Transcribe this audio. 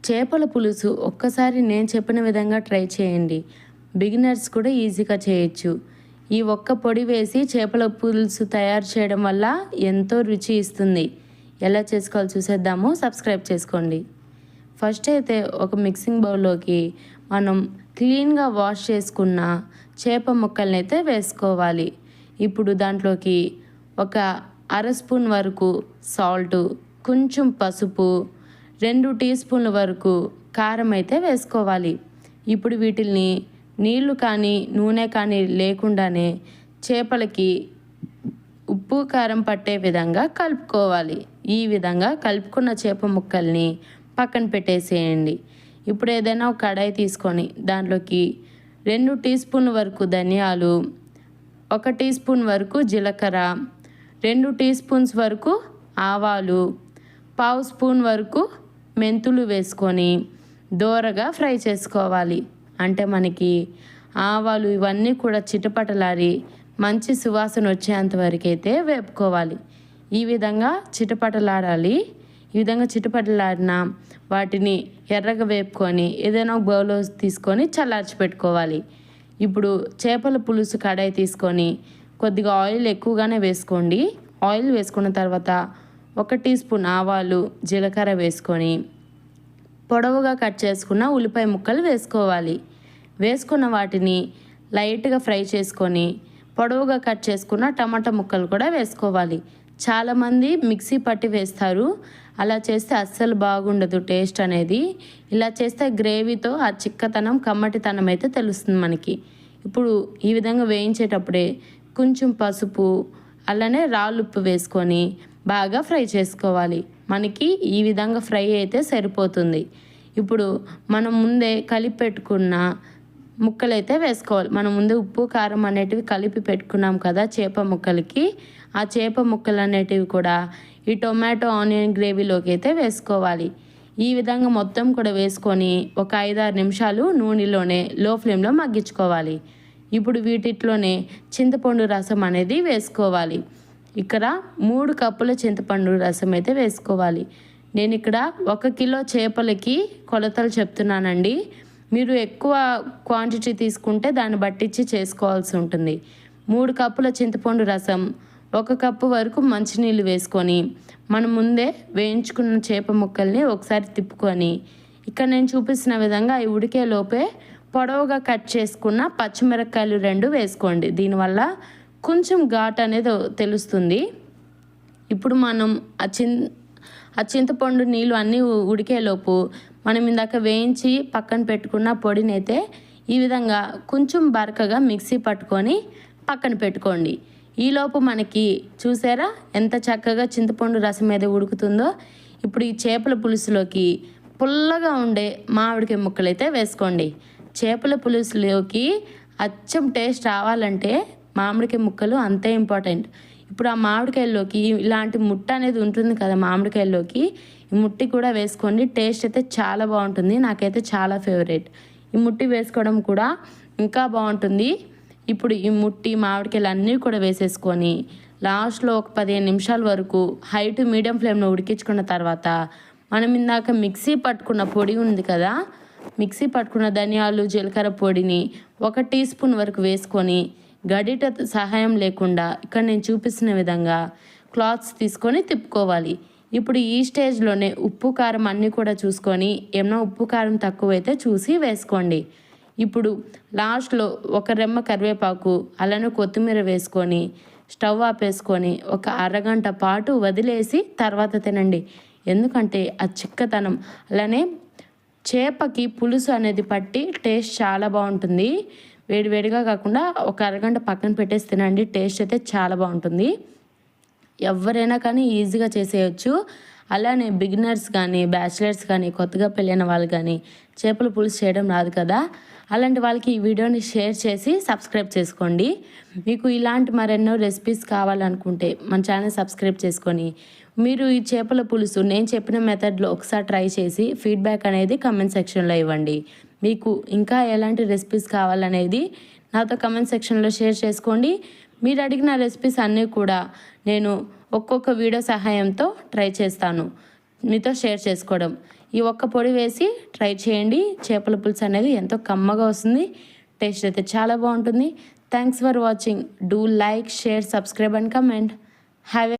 చేపల పులుసు ఒక్కసారి నేను చెప్పిన విధంగా ట్రై చేయండి. బిగినర్స్ కూడా ఈజీగా చేయొచ్చు. ఈ ఒక్క పొడి వేసి చేపల పులుసు తయారు చేయడం వల్ల ఎంతో రుచి ఇస్తుంది. ఎలా చేసుకోవాలో చూసేద్దాము. సబ్స్క్రైబ్ చేసుకోండి. ఫస్ట్ అయితే ఒక మిక్సింగ్ బౌల్లోకి మనం క్లీన్గా వాష్ చేసుకున్న చేప ముక్కల్ని అయితే వేసుకోవాలి. ఇప్పుడు దాంట్లోకి ఒక అర స్పూన్ వరకు సాల్టు, కొంచెం పసుపు, 2 టీ స్పూన్ల వరకు కారం అయితే వేసుకోవాలి. ఇప్పుడు వీటిల్ని నీళ్లు కానీ నూనె కానీ లేకుండానే చేపలకి ఉప్పు కారం పట్టే విధంగా కలుపుకోవాలి. ఈ విధంగా కలుపుకున్న చేప ముక్కల్ని పక్కన పెట్టేసేయండి. ఇప్పుడు ఏదైనా ఒక కడాయి తీసుకొని దాంట్లోకి 2 టీ స్పూన్ల వరకు ధనియాలు, 1 టీ స్పూన్ వరకు జీలకర్ర, 2 టీ స్పూన్స్ వరకు ఆవాలు, 1/2 స్పూన్ వరకు మెంతులు వేసుకొని దోరగా ఫ్రై చేసుకోవాలి. అంటే మనకి ఆవాలు ఇవన్నీ కూడా చిటపటలాడి మంచి సువాసన వచ్చేంత వరకు అయితే వేపుకోవాలి. ఈ విధంగా చిటపటలాడాలి. ఈ విధంగా చిటపటలాడిన వాటిని ఎర్రగా వేపుకొని ఏదైనా ఒక బౌల్లో తీసుకొని చల్లార్చి పెట్టుకోవాలి. ఇప్పుడు చేపల పులుసు కడాయి తీసుకొని కొద్దిగా ఆయిల్ ఎక్కువగానే వేసుకోండి. ఆయిల్ వేసుకున్న తర్వాత 1 టీ స్పూన్ ఆవాలు, జీలకర్ర వేసుకొని పొడవుగా కట్ చేసుకున్న ఉల్లిపాయ ముక్కలు వేసుకోవాలి. వేసుకున్న వాటిని లైట్గా ఫ్రై చేసుకొని పొడవుగా కట్ చేసుకున్న టమాటా ముక్కలు కూడా వేసుకోవాలి. చాలామంది మిక్సీ పట్టి వేస్తారు. అలా చేస్తే అస్సలు బాగుండదు టేస్ట్ అనేది. ఇలా చేస్తే గ్రేవీతో ఆ చిక్కతనం కమ్మటితనం అయితే తెలుస్తుంది మనకి. ఇప్పుడు ఈ విధంగా వేయించేటప్పుడే కొంచెం పసుపు అలానే రాళ్ళుప్పు వేసుకొని బాగా ఫ్రై చేసుకోవాలి. మనకి ఈ విధంగా ఫ్రై అయితే సరిపోతుంది. ఇప్పుడు మనం ముందే కలిపి పెట్టుకున్న ముక్కలైతే వేసుకోవాలి. మనం ముందే ఉప్పు కారం అనేటివి కలిపి పెట్టుకున్నాం కదా చేప ముక్కలకి. ఆ చేప ముక్కలు అనేటివి కూడా ఈ టొమాటో ఆనియన్ గ్రేవీలోకి అయితే వేసుకోవాలి. ఈ విధంగా మొత్తం కూడా వేసుకొని ఒక 5-6 నిమిషాలు నూనెలోనే లో ఫ్లేమ్లో మగ్గించుకోవాలి. ఇప్పుడు వీటిలోనే చింతపండు రసం అనేది వేసుకోవాలి. ఇక్కడ 3 కప్పుల చింతపండు రసం అయితే వేసుకోవాలి. నేను ఇక్కడ 1 కిలో చేపలకి కొలతలు చెప్తున్నానండి. మీరు ఎక్కువ క్వాంటిటీ తీసుకుంటే దాన్ని బట్టించి చేసుకోవాల్సి ఉంటుంది. 3 కప్పుల చింతపండు రసం, 1 కప్పు వరకు మంచినీళ్ళు వేసుకొని మనం ముందే వేయించుకున్న చేప ముక్కల్ని ఒకసారి తిప్పుకొని ఇక్కడ నేను చూపిస్తున్న విధంగా అవి ఉడికే లోపే పొడవుగా కట్ చేసుకున్న పచ్చిమిరపకాయలు 2 వేసుకోండి. దీనివల్ల కొంచెం ఘాట్ అనేది తెలుస్తుంది. ఇప్పుడు మనం ఆ చింతపండు నీళ్ళు అన్నీ ఉడికేలోపు మనం ఇందాక వేయించి పక్కన పెట్టుకున్న పొడిని అయితే ఈ విధంగా కొంచెం బరకగా మిక్సీ పట్టుకొని పక్కన పెట్టుకోండి. ఈలోపు మనకి చూసారా ఎంత చక్కగా చింతపండు రసం మీద ఉడుకుతుందో. ఇప్పుడు ఈ చేపల పులుసులోకి పుల్లగా ఉండే మామిడికాయ ముక్కలు అయితే వేసుకోండి. చేపల పులుసులోకి అచ్చం టేస్ట్ రావాలంటే మామిడికాయ ముక్కలు అంతే ఇంపార్టెంట్. ఇప్పుడు ఆ మామిడికాయల్లోకి ఇలాంటి ముట్ట అనేది ఉంటుంది కదా, మామిడికాయల్లోకి ఈ ముట్టి కూడా వేసుకోండి. టేస్ట్ అయితే చాలా బాగుంటుంది. నాకైతే చాలా ఫేవరెట్. ఈ ముట్టి వేసుకోవడం కూడా ఇంకా బాగుంటుంది. ఇప్పుడు ఈ ముట్టి మామిడికాయలు అన్నీ కూడా వేసేసుకొని లాస్ట్లో ఒక 15 నిమిషాల వరకు హై టు మీడియం ఫ్లేమ్లో ఉడికించుకున్న తర్వాత మనం ఇందాక మిక్సీ పట్టుకున్న పొడి ఉంది కదా, మిక్సీ పట్టుకున్న ధనియాలు జీలకర్ర పొడిని 1 టీ స్పూన్ వరకు వేసుకొని గడిట సహాయం లేకుండా ఇక్కడ నేను చూపిస్తున్న విధంగా క్లాత్స్ తీసుకొని తిప్పుకోవాలి. ఇప్పుడు ఈ స్టేజ్లోనే ఉప్పు కారం అన్నీ కూడా చూసుకొని ఏమన్నా ఉప్పు కారం తక్కువైతే చూసి వేసుకోండి. ఇప్పుడు లాస్ట్లో 1 రెమ్మ కరివేపాకు అలానే కొత్తిమీర వేసుకొని స్టవ్ ఆపేసుకొని ఒక అరగంట పాటు వదిలేసి తర్వాత తినండి. ఎందుకంటే ఆ చిక్కతనం అలానే చేపకి పులుసు అనేది పట్టి టేస్ట్ చాలా బాగుంటుంది. వేడివేడిగా కాకుండా ఒక అరగంట పక్కన పెట్టేసి తినండి. టేస్ట్ అయితే చాలా బాగుంటుంది. ఎవరైనా కానీ ఈజీగా చేసేయచ్చు. అలానే బిగినర్స్ కానీ బ్యాచిలర్స్ కానీ కొత్తగా పెళ్ళైన వాళ్ళు కానీ చేపల పులుసు చేయడం రాదు కదా, అలాంటి వాళ్ళకి ఈ వీడియోని షేర్ చేసి సబ్స్క్రైబ్ చేసుకోండి. మీకు ఇలాంటి మరెన్నో రెసిపీస్ కావాలనుకుంటే మన ఛానల్ సబ్స్క్రైబ్ చేసుకొని మీరు ఈ చేపల పులుసు నేను చెప్పిన మెథడ్లో ఒకసారి ట్రై చేసి ఫీడ్బ్యాక్ అనేది కమెంట్ సెక్షన్లో ఇవ్వండి. మీకు ఇంకా ఎలాంటి రెసిపీస్ కావాలనేది నాతో కమెంట్ సెక్షన్లో షేర్ చేసుకోండి. మీరు అడిగిన రెసిపీస్ అన్నీ కూడా నేను ఒక్కొక్క వీడియో సహాయంతో ట్రై చేస్తాను. మీతో షేర్ చేసుకోవడం. ఈ ఒక్క పొడి వేసి ట్రై చేయండి. చేపల పులుసు అనేది ఎంతో కమ్మగా వస్తుంది. టేస్ట్ అయితే చాలా బాగుంటుంది. Thanks for watching. Do like, share, subscribe and comment. Have